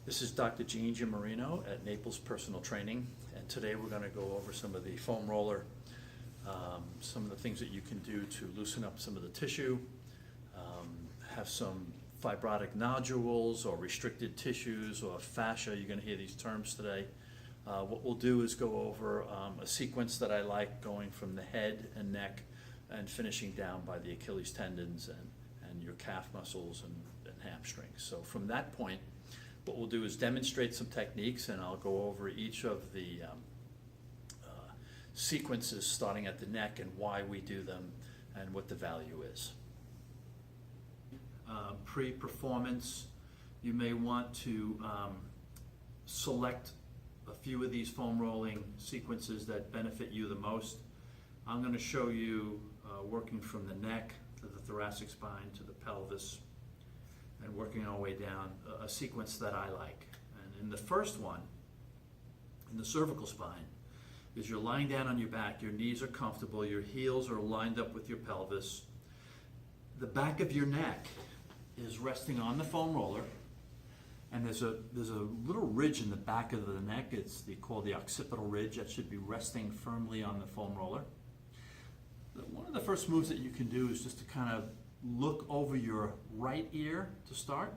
This is Dr. Giamarino at Naples Personal Training, and today we're going to go over some of the foam roller, some of the things that you can do to loosen up some of the tissue, have some fibrotic nodules or restricted tissues or fascia. You're going to hear these terms today. What we'll do is go over a sequence that I like, going from the head and neck and finishing down by the Achilles tendons and your calf muscles and hamstrings. So from that point, what we'll do is demonstrate some techniques, and I'll go over each of the sequences starting at the neck and why we do them and what the value is. Pre-performance, you may want to select a few of these foam rolling sequences that benefit you the most. I'm going to show you working from the neck to the thoracic spine to the pelvis and working our way down a sequence that I like. And in the first one, in the cervical spine, is you're lying down on your back, your knees are comfortable, your heels are lined up with your pelvis. The back of your neck is resting on the foam roller, and there's a little ridge in the back of the neck. It's called the occipital ridge. That should be resting firmly on the foam roller. One of the first moves that you can do is just to kind of look over your right ear to start.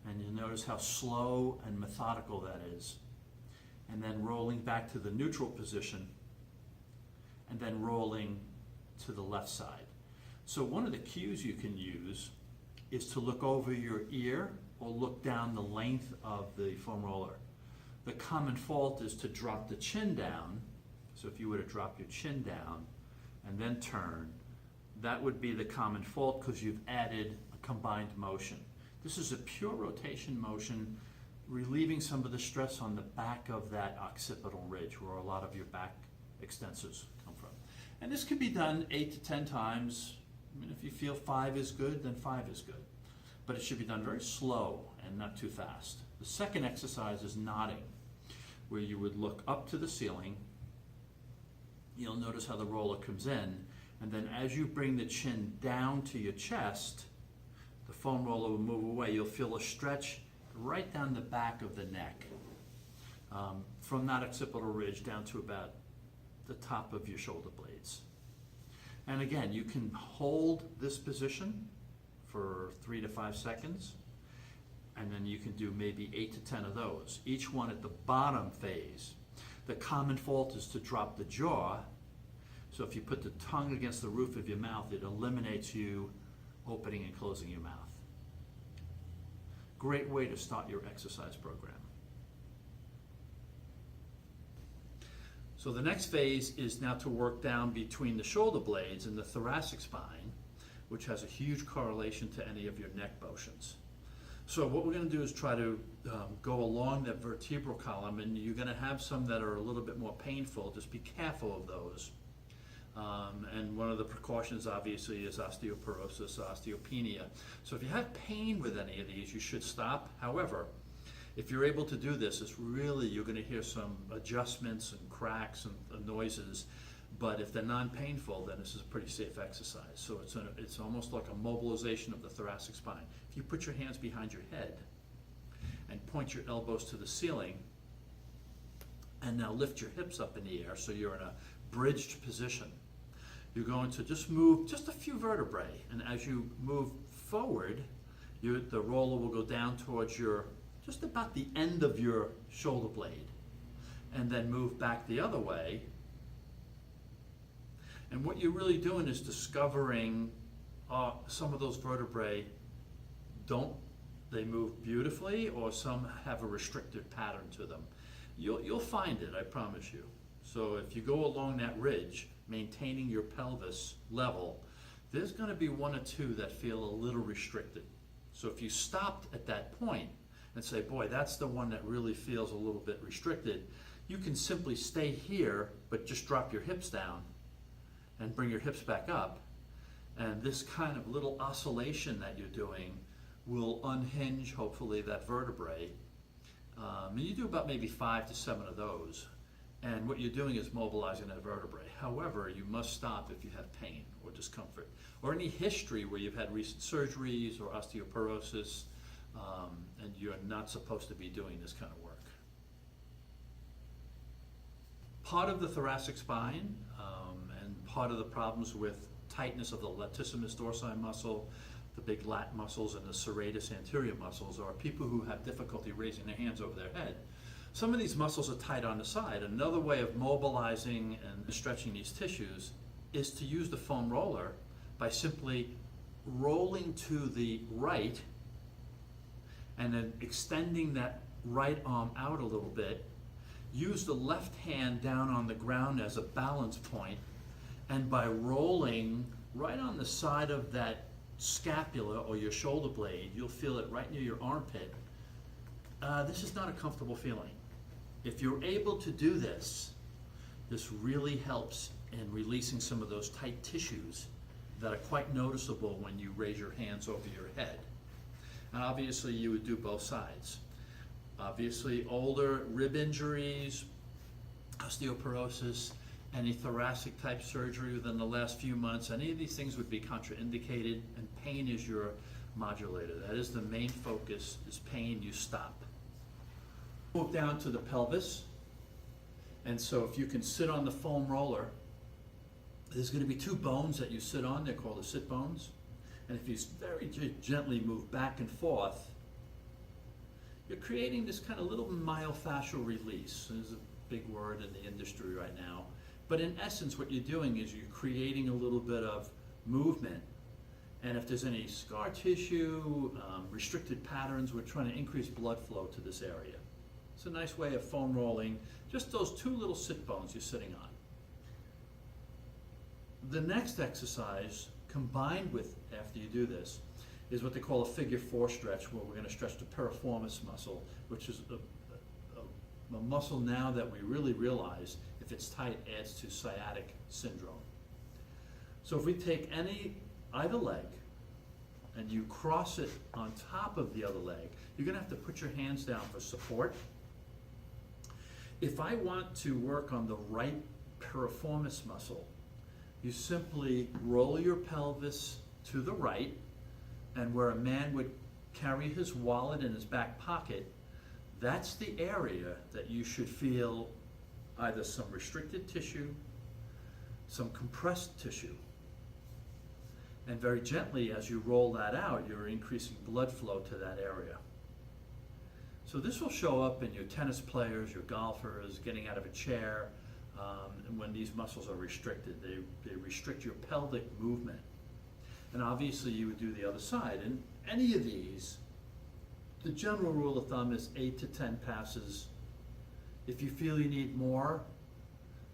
And you'll notice how slow and methodical that is. And then rolling back to the neutral position, and then rolling to the left side. So one of the cues you can use is to look over your ear or look down the length of the foam roller. The common fault is to drop the chin down. So if you were to drop your chin down and then turn, that would be the common fault because you've added a combined motion. This is a pure rotation motion, relieving some of the stress on the back of that occipital ridge where a lot of your back extensors come from. And this can be done 8 to 10 times. I mean, if you feel 5 is good, then 5 is good. But it should be done very slow and not too fast. The second exercise is nodding, where you would look up to the ceiling. You'll notice how the roller comes in, and then as you bring the chin down to your chest, the foam roller will move away. You'll feel a stretch right down the back of the neck, from that occipital ridge down to about the top of your shoulder blades. And again, you can hold this position for 3 to 5 seconds, and then you can do maybe 8 to 10 of those, each one at the bottom phase. The common fault is to drop the jaw. So if you put the tongue against the roof of your mouth, it eliminates you opening and closing your mouth. Great way to start your exercise program. So the next phase is now to work down between the shoulder blades and the thoracic spine, which has a huge correlation to any of your neck motions. So what we're going to do is try to go along that vertebral column, and you're going to have some that are a little bit more painful. Just be careful of those. And one of the precautions obviously is osteoporosis, osteopenia. So if you have pain with any of these, you should stop. However, if you're able to do this, it's really, you're going to hear some adjustments and cracks and noises. But if they're non-painful, then this is a pretty safe exercise. So it's almost like a mobilization of the thoracic spine. If you put your hands behind your head and point your elbows to the ceiling, and now lift your hips up in the air so you're in a bridged position, you're going to just move just a few vertebrae. And as you move forward, the roller will go down towards just about the end of your shoulder blade, and then move back the other way. And what you're really doing is discovering some of those vertebrae they move beautifully, or some have a restricted pattern to them. You'll find it, I promise you. So if you go along that ridge, maintaining your pelvis level, there's going to be 1 or 2 that feel a little restricted. So if you stopped at that point and say, boy, that's the one that really feels a little bit restricted, you can simply stay here, but just drop your hips down and bring your hips back up. And this kind of little oscillation that you're doing will unhinge, hopefully, that vertebrae. And you do about maybe 5 to 7 of those. And what you're doing is mobilizing that vertebrae. However, you must stop if you have pain or discomfort, or any history where you've had recent surgeries or osteoporosis. and you're not supposed to be doing this kind of work. Part of the thoracic spine and part of the problems with tightness of the latissimus dorsi muscle, the big lat muscles, and the serratus anterior muscles are people who have difficulty raising their hands over their head. Some of these muscles are tight on the side. Another way of mobilizing and stretching these tissues is to use the foam roller by simply rolling to the right and then extending that right arm out a little bit. Use the left hand down on the ground as a balance point, and by rolling right on the side of that scapula or your shoulder blade, you'll feel it right near your armpit. This is not a comfortable feeling. If you're able to do this, this really helps in releasing some of those tight tissues that are quite noticeable when you raise your hands over your head. And obviously you would do both sides. Obviously older rib injuries, osteoporosis, any thoracic type surgery within the last few months, any of these things would be contraindicated, and pain is your modulator. That is the main focus, is pain, you stop. Move down to the pelvis, and so if you can sit on the foam roller, there's going to be two bones that you sit on. They're called the sit bones, and if you very gently move back and forth, you're creating this kind of little myofascial release. There's a big word in the industry right now, but in essence what you're doing is you're creating a little bit of movement, and if there's any scar tissue, restricted patterns, we're trying to increase blood flow to this area. It's a nice way of foam rolling, just those two little sit bones you're sitting on. The next exercise, combined with, after you do this, is what they call a figure 4 stretch, where we're going to stretch the piriformis muscle, which is a muscle now that we really realize, if it's tight, adds to sciatic syndrome. So if we take either leg and you cross it on top of the other leg, you're going to have to put your hands down for support. If I want to work on the right piriformis muscle, you simply roll your pelvis to the right, and where a man would carry his wallet in his back pocket, that's the area that you should feel either some restricted tissue, some compressed tissue. And very gently, as you roll that out, you're increasing blood flow to that area. So this will show up in your tennis players, your golfers, getting out of a chair, and when these muscles are restricted. They restrict your pelvic movement. And obviously you would do the other side. And any of these, the general rule of thumb is 8 to 10 passes. If you feel you need more,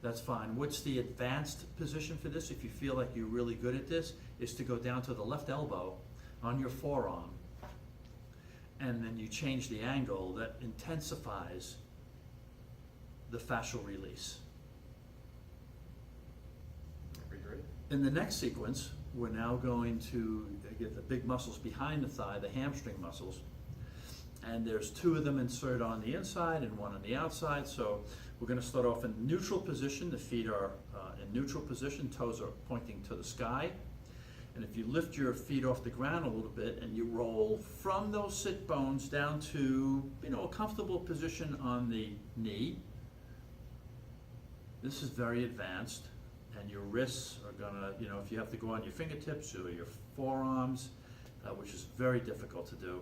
that's fine. What's the advanced position for this, if you feel like you're really good at this, is to go down to the left elbow on your forearm, and then you change the angle. That intensifies the fascial release. In the next sequence, we're now going to get the big muscles behind the thigh, the hamstring muscles, and there's two of them inserted on the inside and one on the outside. So we're going to start off in neutral position. The feet are in neutral position, toes are pointing to the sky. And if you lift your feet off the ground a little bit and you roll from those sit bones down to, a comfortable position on the knee, this is very advanced, and your wrists are gonna, if you have to go on your fingertips or your forearms, which is very difficult to do,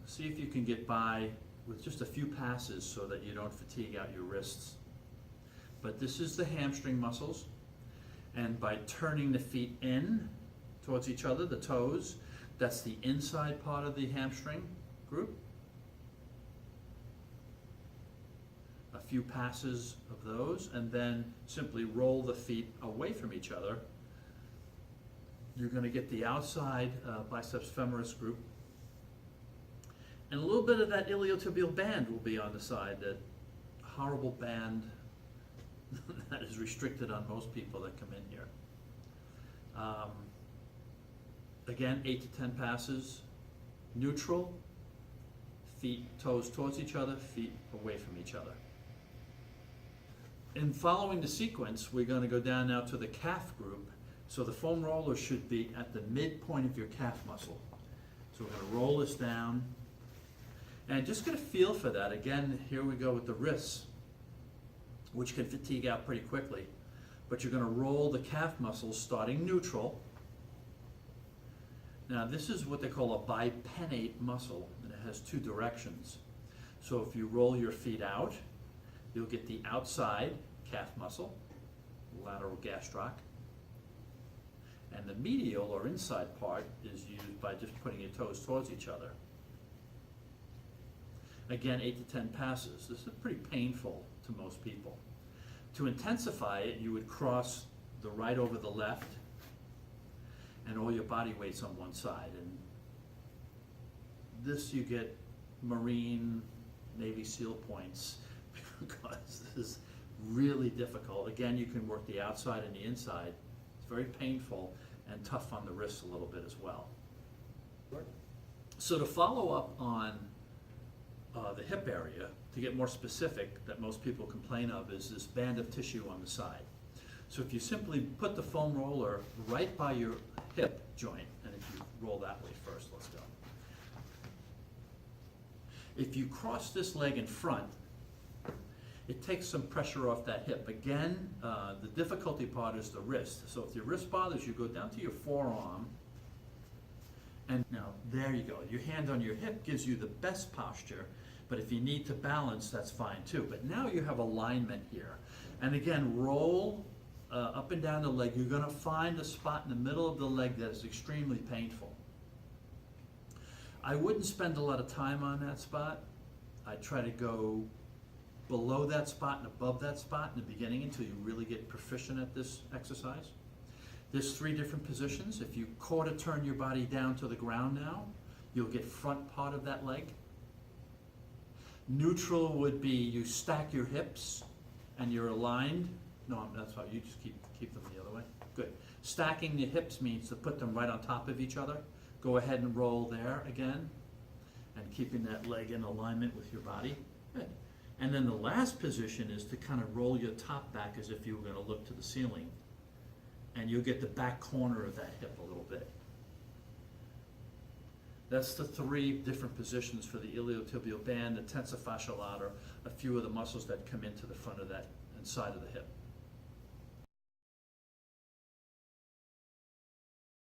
see if you can get by with just a few passes so that you don't fatigue out your wrists. But this is the hamstring muscles, and by turning the feet in towards each other, the toes, that's the inside part of the hamstring group. A few passes of those, and then simply roll the feet away from each other. You're going to get the outside biceps femoris group, and a little bit of that iliotibial band will be on the side, that horrible band that is restricted on most people that come in here. Again, 8 to 10 passes, neutral, feet, toes towards each other, feet away from each other. In following the sequence, we're going to go down now to the calf group. So the foam roller should be at the midpoint of your calf muscle. So we're going to roll this down. And just get a feel for that. Again, here we go with the wrists, which can fatigue out pretty quickly. But you're going to roll the calf muscles starting neutral. Now this is what they call a bipennate muscle, and it has two directions. So if you roll your feet out, you'll get the outside calf muscle, lateral gastroc, and the medial or inside part is used by just putting your toes towards each other. Again, 8 to 10 passes. This is pretty painful to most people. To intensify it, you would cross the right over the left and all your body weight's on one side. And this you get Marine, Navy SEAL points because this is really difficult. Again, you can work the outside and the inside. It's very painful and tough on the wrists a little bit as well. So to follow up on the hip area, to get more specific, that most people complain of is this band of tissue on the side. So if you simply put the foam roller right by your hip joint, and if you roll that way first, let's go. If you cross this leg in front, it takes some pressure off that hip. Again, the difficulty part is the wrist. So if your wrist bothers you, go down to your forearm, and now there you go. Your hand on your hip gives you the best posture, but if you need to balance, that's fine too. But now you have alignment here. And again, roll up and down the leg. You're going to find a spot in the middle of the leg that is extremely painful. I wouldn't spend a lot of time on that spot. I try to go below that spot and above that spot in the beginning until you really get proficient at this exercise. There's 3 different positions. If you quarter turn your body down to the ground now, you'll get front part of that leg. Neutral would be you stack your hips and you're aligned. No, that's fine. You just keep them the other way. Good. Stacking the hips means to put them right on top of each other. Go ahead and roll there again, and keeping that leg in alignment with your body. Good. And then the last position is to kind of roll your top back as if you were going to look to the ceiling, and you'll get the back corner of that hip a little bit. That's the 3 different positions for the iliotibial band, the tensor fascial outer, a few of the muscles that come into the front of that and side of the hip.